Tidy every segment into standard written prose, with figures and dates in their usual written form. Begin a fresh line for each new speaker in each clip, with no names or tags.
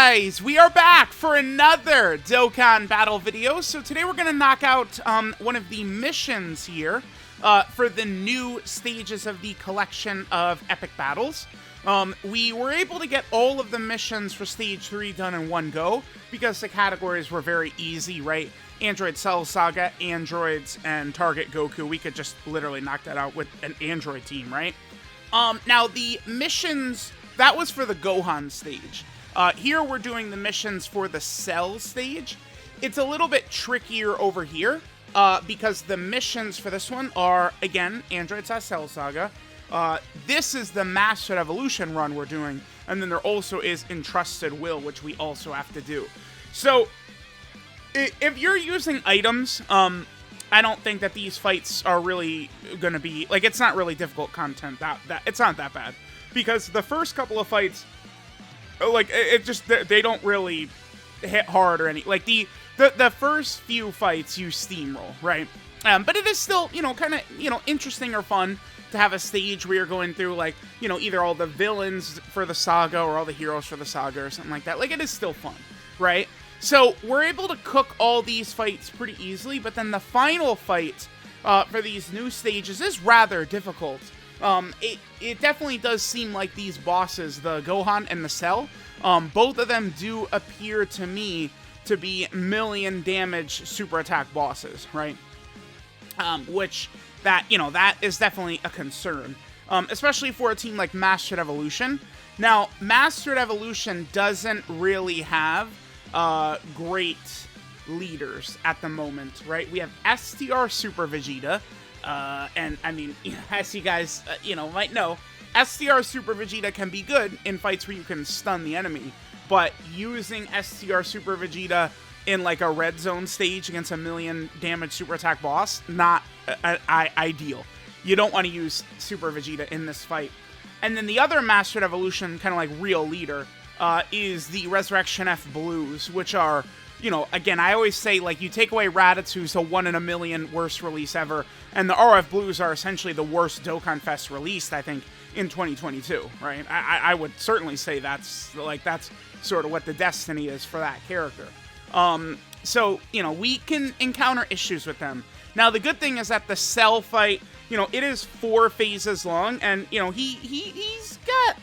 guys, we are back for another Dokkan battle video. So today we're going to knock out one of the missions here for the new stages of the collection of epic battles. We were able to get all of the missions for stage 3 done in one go because the categories were very easy, right? Android Cell Saga, Androids, and Target Goku. We could just literally knock that out with an Android team, right? Now the missions, that was for the Gohan stage. Here we're doing the missions for the Cell stage. It's a little bit trickier over here because the missions for this one are, again, Android Cell Saga. This is the Mastered Evolution run we're doing, and then there also is Entrusted Will, which we also have to do. So, if you're using items, I don't think that these fights are really going to be, like, it's not really difficult content. It's not that bad. Because the first couple of fights, like, they don't really hit hard or any, like, the first few fights you steamroll, right? But it is still, kind of, interesting or fun to have a stage where you're going through, like, either all the villains for the saga or all the heroes for the saga or something like that. Like, it is still fun, right? So, we're able to cook all these fights pretty easily, but then the final fight for these new stages is rather difficult. It definitely does seem like these bosses, the Gohan and the Cell, both of them do appear to me to be million damage super attack bosses, right? Which, that is definitely a concern, especially for a team like Mastered Evolution. Now, Mastered Evolution doesn't really have great leaders at the moment, right? We have STR Super Vegeta, and I mean, as you guys, might know, STR Super Vegeta can be good in fights where you can stun the enemy, but using STR Super Vegeta in like a red zone stage against a million damage super attack boss, not ideal. You don't want to use Super Vegeta in this fight. And then the other Mastered Evolution, kind of like real leader, is the Resurrection F Blues, which are, again, I always say, like, you take away Raditz, who's a 1 in a million worst release ever, and the RF Blues are essentially the worst Dokkan Fest released, I think, in 2022, right? I would certainly say that's sort of what the destiny is for that character. So, we can encounter issues with them. Now, the good thing is that the Cell fight, it is 4 phases long, and, he's got,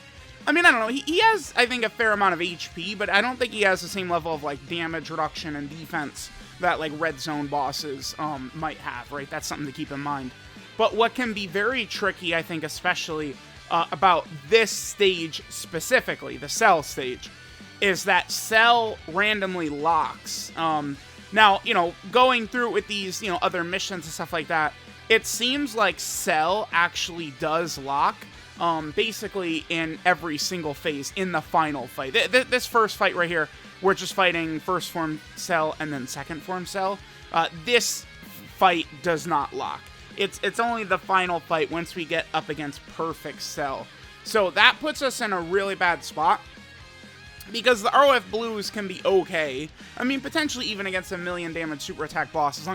I mean, I don't know, he has, I think, a fair amount of HP, but I don't think he has the same level of, like, damage reduction and defense that, like, red zone bosses might have, right? That's something to keep in mind. But what can be very tricky, I think, especially about this stage specifically, the Cell stage, is that Cell randomly locks. Now, going through with these, other missions and stuff like that, it seems like Cell actually does lock, basically in every single phase in the final fight. This first fight right here, we're just fighting first form Cell and then second form Cell. This fight does not lock. It's only the final fight once we get up against perfect Cell. So that puts us in a really bad spot, because the ROF Blues can be okay. I mean, potentially even against a million damage super attack boss, as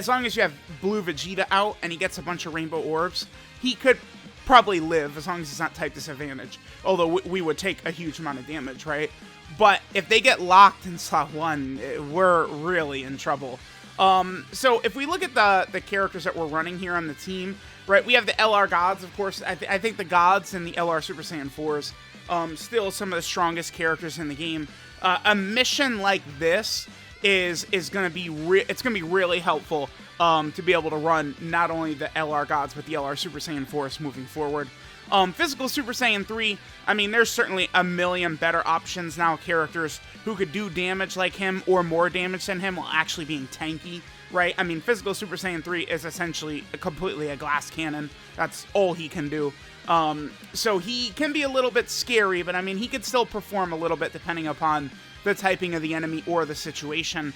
long as you have Blue Vegeta out and he gets a bunch of rainbow orbs, he could probably live as long as he's not type disadvantage. Although we would take a huge amount of damage, right? But if they get locked in slot 1, we're really in trouble. So if we look at the characters that we're running here on the team, right, we have the LR Gods, of course. I think the Gods and the LR Super Saiyan 4s, still some of the strongest characters in the game. A mission like this is going to be really helpful to be able to run not only the LR Gods but the LR Super Saiyan 4s moving forward. Physical Super Saiyan 3, I mean, there's certainly a million better options now, characters who could do damage like him or more damage than him while actually being tanky, right? I mean, Physical Super Saiyan 3 is essentially completely a glass cannon. That's all he can do. So he can be a little bit scary, but I mean, he could still perform a little bit depending upon the typing of the enemy or the situation.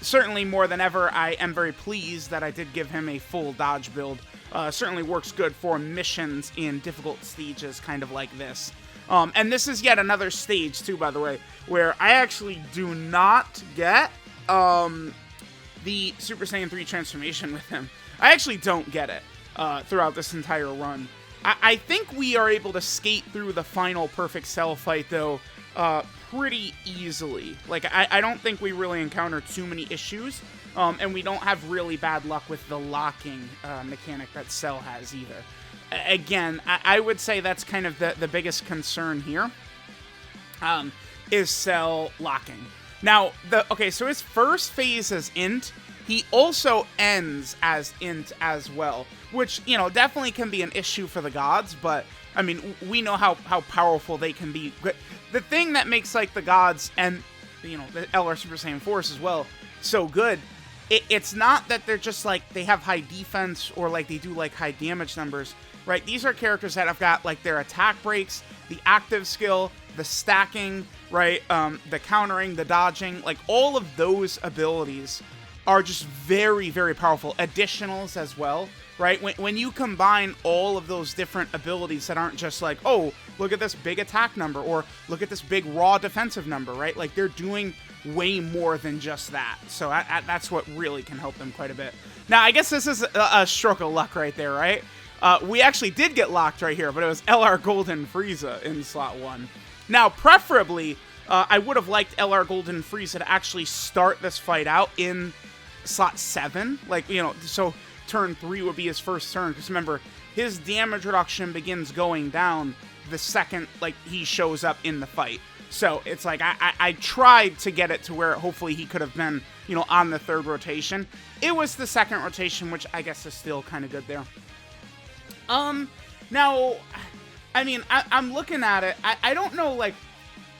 Certainly more than ever, I am very pleased that I did give him a full dodge build. Certainly works good for missions in difficult stages kind of like this. And this is yet another stage too, by the way, where I actually do not get the Super Saiyan 3 transformation with him. I actually don't get it throughout this entire run. I think we are able to skate through the final perfect Cell fight, though, pretty easily. Like, I don't think we really encounter too many issues, and we don't have really bad luck with the locking mechanic that Cell has either. Again, I would say that's kind of the biggest concern here, is Cell locking. Now, so his first phase is int. He also ends as int as well, which, you know, definitely can be an issue for the gods, but, I mean, we know how powerful they can be. The thing that makes, like, the gods and, you know, the LR Super Saiyan Force as well so good, it's not that they're just, like, they have high defense or, like, they do, like, high damage numbers, right? These are characters that have got, like, their attack breaks, the active skill, the stacking, right? The countering, the dodging, like, all of those abilities are just very, very powerful. Additionals as well, right? When you combine all of those different abilities that aren't just like, oh, look at this big attack number, or look at this big raw defensive number, right? Like, they're doing way more than just that. So that's what really can help them quite a bit. Now, I guess this is a stroke of luck right there, right? We actually did get locked right here, but it was LR Golden Frieza in slot 1. Now, preferably, I would have liked LR Golden Frieza to actually start this fight out in slot 7, like, you know, so turn 3 would be his first turn, because remember, his damage reduction begins going down the second, like, he shows up in the fight. So it's like, I tried to get it to where hopefully he could have been, you know, on the 3rd rotation. It was the 2nd rotation, which I guess is still kind of good there. Now, I mean, I'm looking at it, I don't know, like,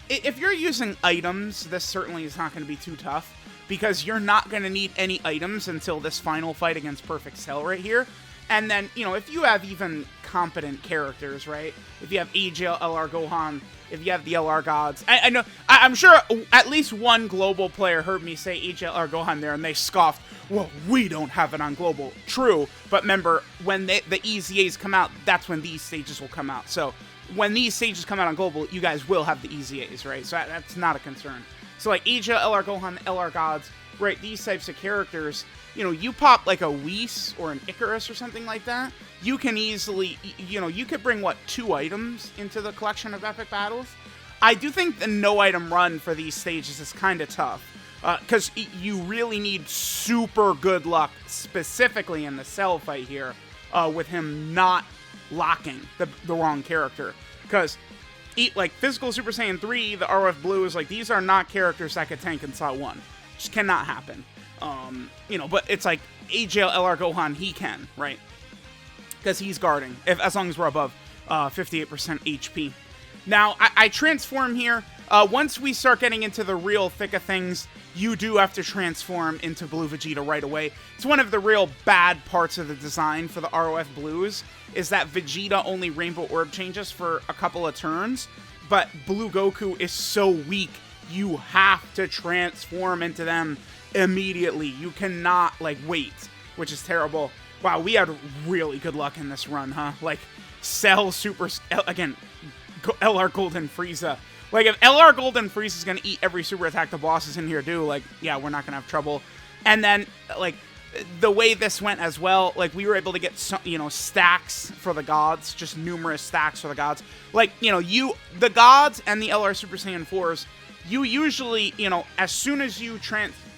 if you're using items, this certainly is not going to be too tough, because you're not going to need any items until this final fight against Perfect Cell right here. And then, you know, if you have even competent characters, right? If you have AJ, LR Gohan, if you have the LR Gods. I know, I'm sure at least one global player heard me say AJ, LR Gohan there, and they scoffed, well, we don't have it on global. True, but remember, when the EZAs come out, that's when these stages will come out. So when these stages come out on global, you guys will have the EZAs, right? So that's not a concern. So, like, AJ, LR Gohan, LR Gods, right, these types of characters, you know, you pop, like, a Whis or an Icarus or something like that, you can easily, you know, you could bring, what, 2 items into the collection of epic battles? I do think the no-item run for these stages is kind of tough, because you really need super good luck, specifically in the Cell fight here, with him not locking the wrong character, because like, Physical Super Saiyan 3, the RF Blues, like, these are not characters that could tank in slot 1. Just cannot happen. You know, but it's like, AJ, LR Gohan, he can, right? Because he's guarding, as long as we're above 58% HP. Now, I transform here. Once we start getting into the real thick of things, you do have to transform into Blue Vegeta right away. It's one of the real bad parts of the design for the ROF Blues, is that Vegeta only Rainbow Orb changes for a couple of turns, but Blue Goku is so weak, you have to transform into them immediately. You cannot, like, wait, which is terrible. Wow, we had really good luck in this run, huh? Like, Cell Super... Again, LR Golden Frieza. Like, if LR Golden Frieza is going to eat every super attack the bosses in here do, like, yeah, we're not going to have trouble. And then, like, the way this went as well, like, we were able to get, some, you know, stacks for the gods, just numerous stacks for the gods. Like, you know, the gods and the LR Super Saiyan 4s, you usually, you know, as soon as you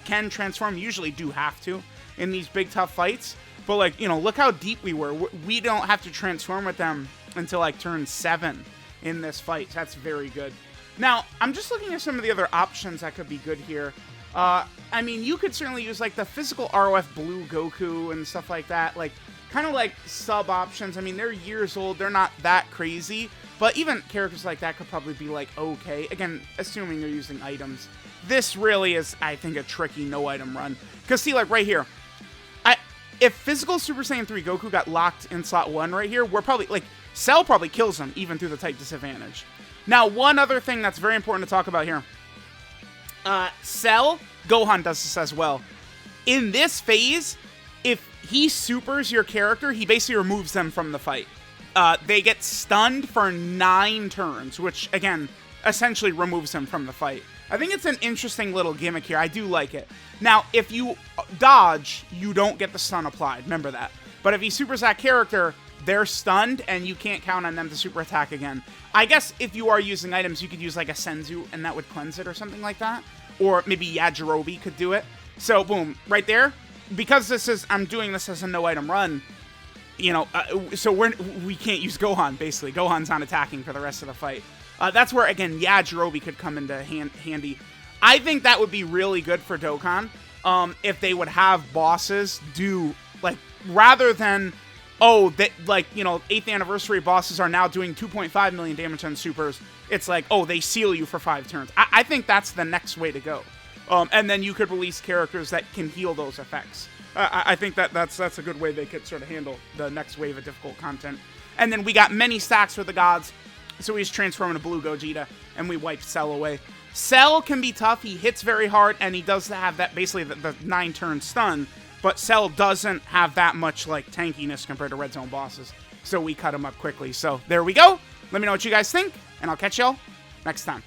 can transform, you usually do have to in these big, tough fights. But, like, you know, look how deep we were. We don't have to transform with them until, like, turn 7 in this fight. That's very good. Now, I'm just looking at some of the other options that could be good here. I mean, you could certainly use, like, the physical ROF Blue Goku and stuff like that. Like, kind of like sub options. I mean, they're years old. They're not that crazy. But even characters like that could probably be, like, okay. Again, assuming they're using items. This really is, I think, a tricky no-item run. Because, see, like, right here. If Physical Super Saiyan 3 Goku got locked in slot 1 right here, we're probably, like, Cell probably kills him, even through the type disadvantage. Now, one other thing that's very important to talk about here. Cell, Gohan does this as well. In this phase, if he supers your character, he basically removes them from the fight. They get stunned for 9 turns, which, again, essentially removes them from the fight. I think it's an interesting little gimmick here. I do like it. Now, if you dodge, you don't get the stun applied. Remember that. But if he supers that character, they're stunned, and you can't count on them to super attack again. I guess if you are using items, you could use like a Senzu, and that would cleanse it or something like that. Or maybe Yajirobe could do it. So, boom, right there. Because I'm doing this as a no-item run, you know, so we can't use Gohan, basically. Gohan's not attacking for the rest of the fight. That's where, again, Yajirobe could come into handy. I think that would be really good for Dokkan if they would have bosses do, like, rather than, oh, that, like, you know, 8th anniversary bosses are now doing 2.5 million damage on supers. It's like, oh, they seal you for 5 turns. I think that's the next way to go. And then you could release characters that can heal those effects. I think that's a good way they could sort of handle the next wave of difficult content. And then we got many stacks for the gods. So we just transform into Blue Gogeta, and we wipe Cell away. Cell can be tough. He hits very hard, and he does have that, basically, the 9-turn stun. But Cell doesn't have that much, like, tankiness compared to Red Zone bosses. So we cut him up quickly. So there we go. Let me know what you guys think, and I'll catch y'all next time.